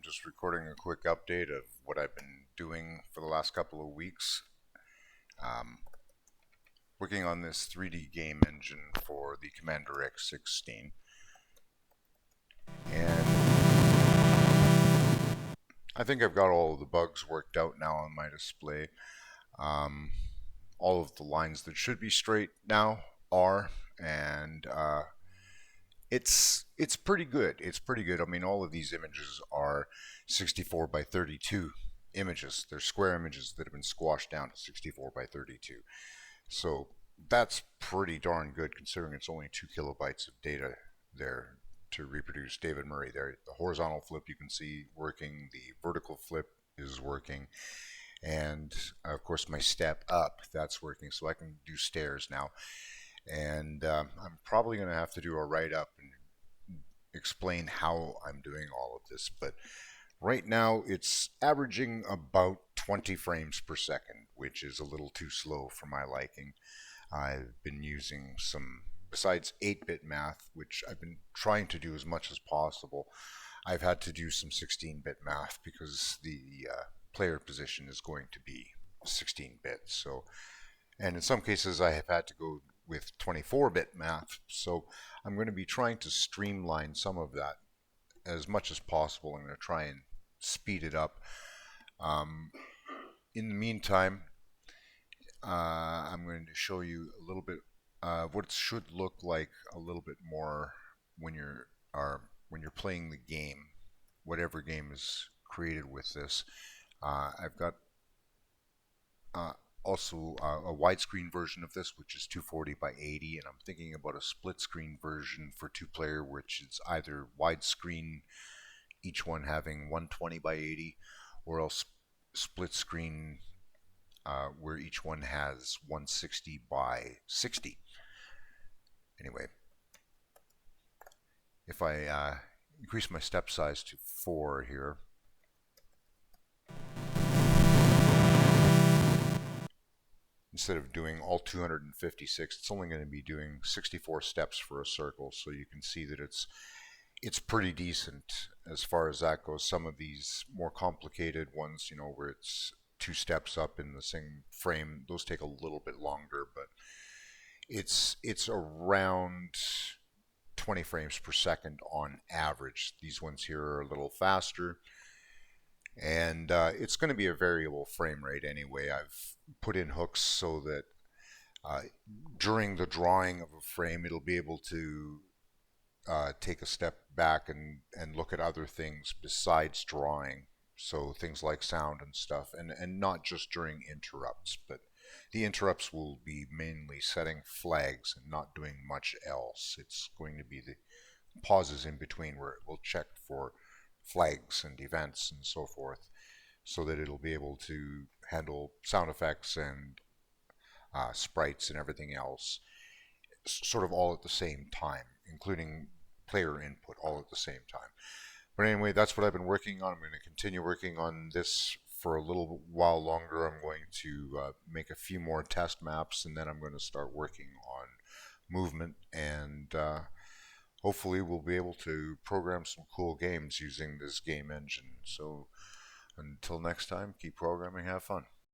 just recording a quick update of what I've been doing for the last couple of weeks. Um, Working on this 3D game engine for the Commander X16. And I think I've got all of the bugs worked out now on my display. Um, all of the lines that should be straight now are, and it's pretty good. It's pretty good. I mean, all of these images are 64 by 32 images. They're square images that have been squashed down to 64 by 32. So that's pretty darn good considering it's only 2 kilobytes of data there to reproduce. David Murray there. The horizontal flip you can see working. The vertical flip is working. And of course my step up, that's working. So I can do stairs now. And I'm probably going to have to do a write-up and explain how I'm doing all of this. But right now it's averaging about 20 frames per second, which is a little too slow for my liking. I've been using some, besides 8-bit math, which I've been trying to do as much as possible, I've had to do some 16-bit math because the player position is going to be 16-bit. So, and in some cases I have had to go with 24-bit math. So I'm going to be trying to streamline some of that as much as possible. I'm going to try and speed it up. In the meantime, I'm going to show you a little bit what it should look like a little bit more when you're playing the game, whatever game is created with this. I've got also a widescreen version of this, which is 240 by 80, and I'm thinking about a split screen version for 2-player, which is either widescreen, each one having 120 by 80, or else split screen where each one has 160 by 60. Anyway, if I increase my step size to 4 here, instead of doing all 256, it's only going to be doing 64 steps for a circle. So you can see that it's pretty decent as far as that goes. Some of these more complicated ones, you know, where it's 2 steps up in the same frame, those take a little bit longer, but it's around 20 frames per second on average. These ones here are a little faster. And it's going to be a variable frame rate anyway. I've put in hooks so that during the drawing of a frame, it'll be able to take a step back and look at other things besides drawing. So things like sound and stuff, and not just during interrupts, but the interrupts will be mainly setting flags and not doing much else. It's going to be the pauses in between where it will check for flags and events and so forth, so that it'll be able to handle sound effects and sprites and everything else sort of all at the same time, including player input all at the same time. But anyway, that's what I've been working on. I'm going to continue working on this for a little while longer. I'm going to make a few more test maps, and then I'm going to start working on movement, and hopefully we'll be able to program some cool games using this game engine. So until next time, keep programming, have fun.